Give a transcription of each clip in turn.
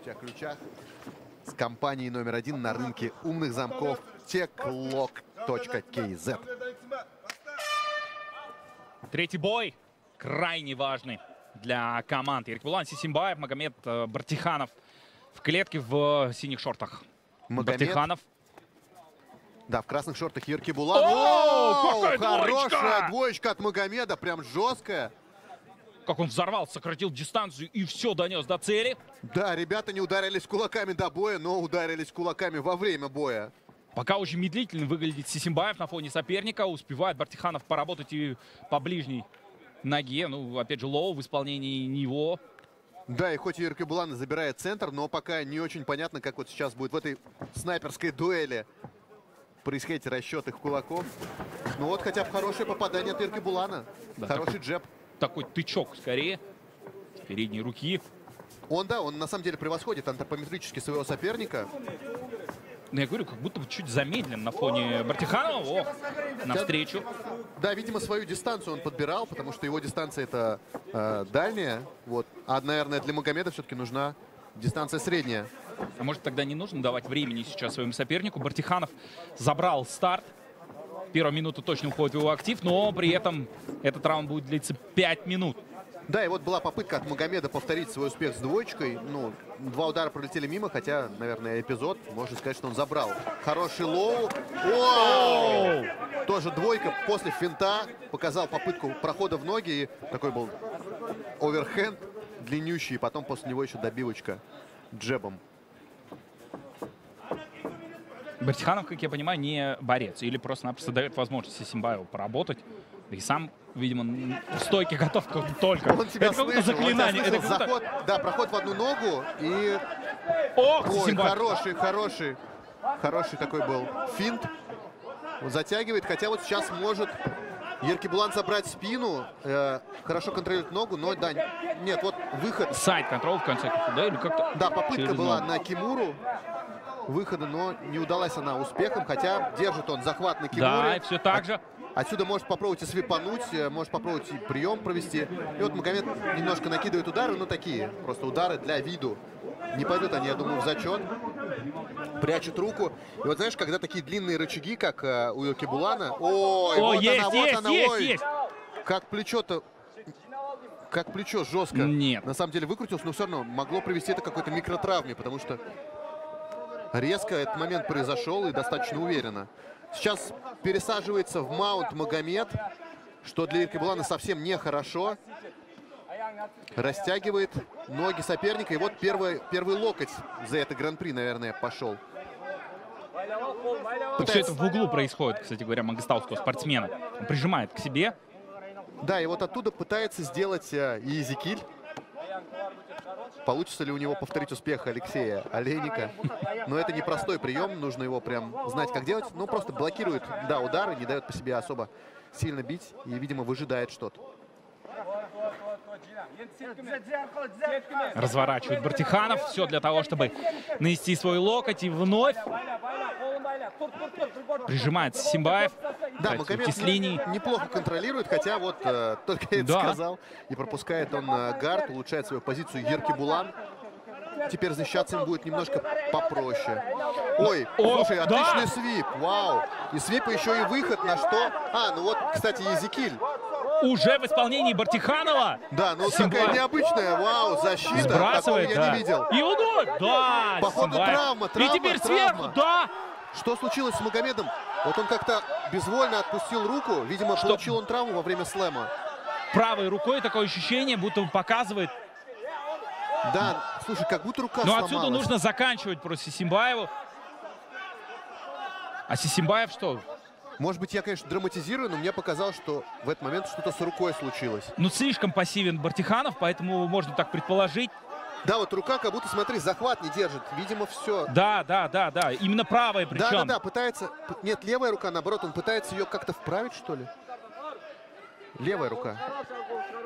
Забудьте о ключах с компанией номер 1 на рынке умных замков techlock.kz. Третий бой крайне важный для команд. Еркебулан, Сисимбаев, Магомед Бартиханов в клетке в синих шортах. Бартиханов. Да, в красных шортах Еркебулан. Какая хорошая двоечка от Магомеда, прям жесткая. Как он взорвал, сократил дистанцию и все донес до цели. Да, ребята не ударились кулаками до боя, но ударились кулаками во время боя. Пока очень медлительно выглядит Сисимбаев на фоне соперника. Успевает Бартиханов поработать и по ближней ноге. Ну, опять же, лоу в исполнении него. Да, и хоть Еркебулан забирает центр, но пока не очень понятно, как вот сейчас будет в этой снайперской дуэли происходить расчет их кулаков. Ну вот хотя бы хорошее попадание от Еркебулана. Да, хороший джеб. Такой тычок скорее с передней руки. Он на самом деле превосходит антропометрически своего соперника. Но я говорю, как будто бы чуть замедлен на фоне Бартиханова. О, навстречу. Да, видимо, свою дистанцию он подбирал, потому что его дистанция это дальняя. Вот. А, наверное, для Магомеда все-таки нужна дистанция средняя. А может, тогда не нужно давать времени сейчас своему сопернику. Бартиханов забрал старт. Первая минута точно уходит в его актив, но при этом этот раунд будет длиться 5 минут. Да, и вот была попытка от Магомеда повторить свой успех с двоечкой. Ну, 2 удара пролетели мимо, хотя, наверное, эпизод, можно сказать, что он забрал. Хороший лоу. Оу! Тоже двойка после финта. Показал попытку прохода в ноги. И такой был оверхенд длиннющий. И потом после него еще добивочка джебом. Бартиханов, как я понимаю, не борец. Или просто-напросто дает возможность Сисимбаеву поработать. И сам, видимо, в стойке готов только. Он тебя слышал, заклинание. Он тебя слышал. Заход, да, проход в одну ногу и... Ох, ой, хороший такой был финт. Он затягивает, хотя вот сейчас может Еркебулан забрать спину. Хорошо контролирует ногу, но да, нет, вот выход. Сайд-контрол в конце концов, да? Или как-то да, попытка была на Кимуру выхода, но не удалась она успехом, хотя держит он захват на Кимуре. Да, и все так же. Отсюда может попробовать и свипануть, может попробовать и прием провести. И вот Магомед немножко накидывает удары, но такие просто удары для виду. Не пойдут они, я думаю, в зачет. Прячет руку. И вот знаешь, когда такие длинные рычаги, как у Еркебулана. Ой, о, вот есть, она, есть, вот она, есть, ой. есть. Как плечо-то... Как плечо жестко. Нет. На самом деле выкрутился, но все равно могло привести это к какой-то микротравме, потому что резко этот момент произошел и достаточно уверенно. Сейчас пересаживается в маунт Магомед, что для Еркебулана совсем нехорошо. Растягивает ноги соперника. И вот первый локоть за это гран-при, наверное, пошел. Все это в углу происходит, кстати говоря, мангостауского спортсмена. Он прижимает к себе. Да, и вот оттуда пытается сделать Иезекиль. Получится ли у него повторить успех Алексея Олейника? Но это непростой прием, нужно его прям знать, как делать. Ну, просто блокирует, да, удары, не дает по себе особо сильно бить и, видимо, выжидает что-то. Разворачивает Бартиханов. Все для того, чтобы нанести свой локоть. И вновь прижимает Сисимбаев. Да, Магомед неплохо контролирует, хотя вот только я это сказал. И пропускает он гард, улучшает свою позицию Еркебулан. Теперь защищаться им будет немножко попроще. Ой, слушай, отличный свип, вау. И свип еще и выход на что? Ну вот, кстати, Иезекиль. Уже в исполнении Бартиханова. Да, ну такая необычная, вау, защита. Сбрасывает, такого я не видел. И удар, да. Походу травма. И теперь сверху, да. Что случилось с Магомедом? Вот он как-то безвольно отпустил руку. Видимо, получил он травму во время слэма. Правой рукой такое ощущение, будто он показывает. Да, слушай, как будто рука сломалась. сломалась. Но отсюда нужно заканчивать про Сисимбаеву. А Сисимбаев что? Может быть, я, конечно, драматизирую, но мне показалось, что в этот момент что-то с рукой случилось. Ну, слишком пассивен Бартиханов, поэтому можно так предположить. Да, вот рука как будто, смотри, захват не держит. Видимо, все. Да. Именно правая причем. Да, пытается... Нет, левая рука, наоборот, он пытается ее как-то вправить, что ли? Левая рука.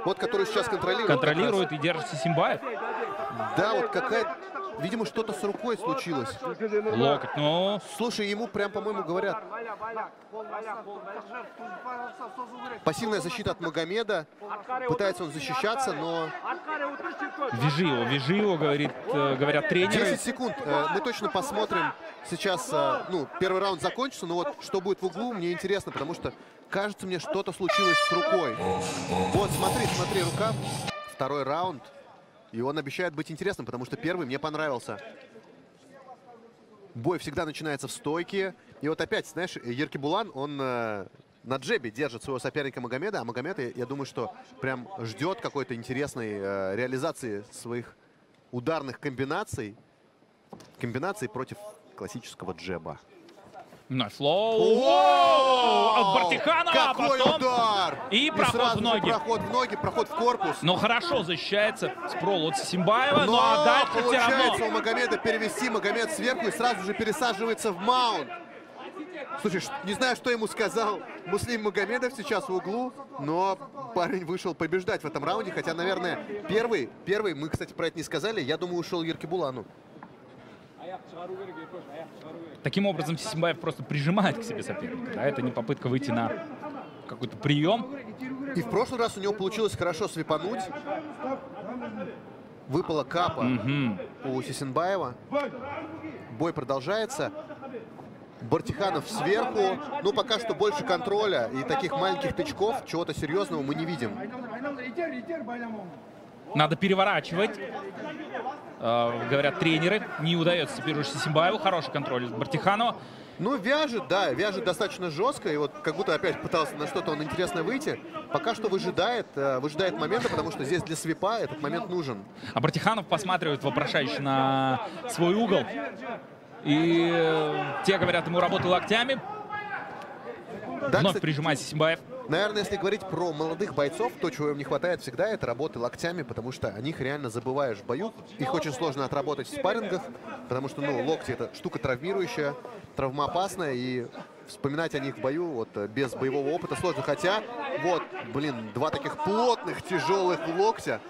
Вот, которую сейчас контролирует. Контролирует и держит Сисимбаев. Да, вот какая-то... видимо, что-то с рукой случилось. Локоть, ну... Слушай, ему прям, по-моему, говорят... Пассивная защита от Магомеда. Пытается он защищаться, но... Вяжи его, говорят тренеры. 10 секунд. Мы точно посмотрим сейчас. Ну, первый раунд закончится, но вот что будет в углу, мне интересно, потому что кажется мне, что-то случилось с рукой. Вот, смотри, рука. Второй раунд. И он обещает быть интересным, потому что первый мне понравился. Бой всегда начинается в стойке. И вот опять, знаешь, Еркебулан, он на джебе держит своего соперника Магомеда. А Магомед, я думаю, что прям ждет какой-то интересной реализации своих ударных комбинаций. Комбинаций против классического джеба. Вновь лоу. От Бартиханова. Какой удар! И проход в ноги. Проход в ноги, проход в корпус. Но хорошо защищается Спрол от Сисимбаева. Но а дальше получается все равно. у Магомеда перевести. Магомед сверху и сразу же пересаживается в маунт. Слушай, не знаю, что ему сказал Муслим Магомедов сейчас в углу, но парень вышел побеждать в этом раунде. Хотя, наверное, первый, мы, кстати, про это не сказали, я думаю, ушел Еркебулану. Таким образом, Сисимбаев просто прижимает к себе соперника. Да? Это не попытка выйти на какой-то прием. И в прошлый раз у него получилось хорошо свипануть. Выпала капа у Сисимбаева. Бой продолжается. Бартиханов сверху. Ну, пока что больше контроля и таких маленьких тычков. Чего-то серьезного мы не видим. Надо переворачивать. Говорят тренеры. Не удается теперь уже Сисимбаеву. Хороший контроль Бартиханова. Ну, вяжет, да, вяжет достаточно жестко. И вот как будто опять пытался на что-то он интересное выйти. Пока что выжидает момента, потому что здесь для свипа этот момент нужен. А Бартиханов посматривает вопрошающе на свой угол. И те говорят ему работай локтями. Да, Вновь кстати, прижимает Сисимбаев. наверное, если говорить про молодых бойцов, то, чего им не хватает всегда, это работы локтями, потому что о них реально забываешь в бою. Их очень сложно отработать в спаррингах, потому что, ну, локти — это штука травмирующая, травмоопасная, и вспоминать о них в бою вот без боевого опыта сложно. Хотя, вот, блин, два таких плотных, тяжелых локтя.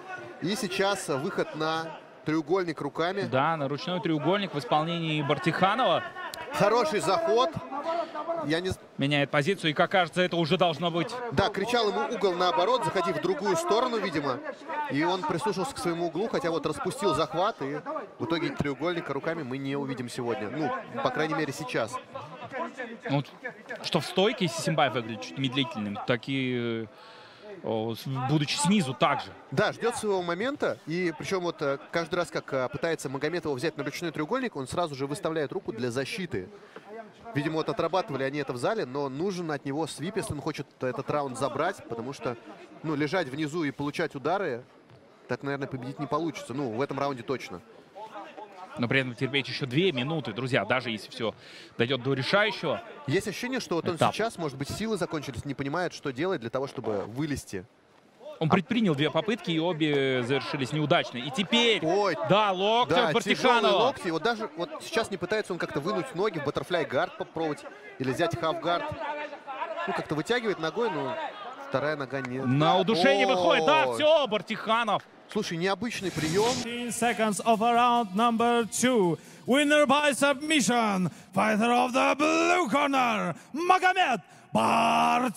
И сейчас выход на треугольник руками. Да, на ручной треугольник в исполнении Бартиханова. Хороший заход. Я не... Меняет позицию, и, как кажется, это уже должно быть... Да, кричал ему угол наоборот, заходи в другую сторону, видимо. И он прислушался к своему углу, хотя вот распустил захват, и в итоге треугольника руками мы не увидим сегодня. Ну, по крайней мере, сейчас. Ну, что в стойке Сисимбаев выглядит чуть медлительным, так и будучи снизу также. Да, ждет своего момента, и причем вот каждый раз, как пытается Магомед его взять на ручной треугольник, он сразу же выставляет руку для защиты. Видимо, вот отрабатывали они это в зале, но нужен от него свип, если он хочет этот раунд забрать, потому что, ну, лежать внизу и получать удары, так, наверное, победить не получится. Ну, в этом раунде точно. Но при этом терпеть еще 2 минуты, друзья, даже если все дойдет до решающего. Есть ощущение, что вот он сейчас, может быть, силы закончились, не понимает, что делать для того, чтобы вылезти. Он предпринял 2 попытки, и обе завершились неудачно. И теперь, да, локти от Бартиханова. Локти. Вот даже вот сейчас не пытается он как-то вынуть ноги в баттерфляй гард попробовать или взять хаф-гард. Ну, как-то вытягивает ногой, но вторая нога не... На удушение выходит, да, все, Бартиханов. Слушай, необычный прием. 15 seconds of round number 2. Winner by submission. Fighter of the blue corner, Magomed Bartihana.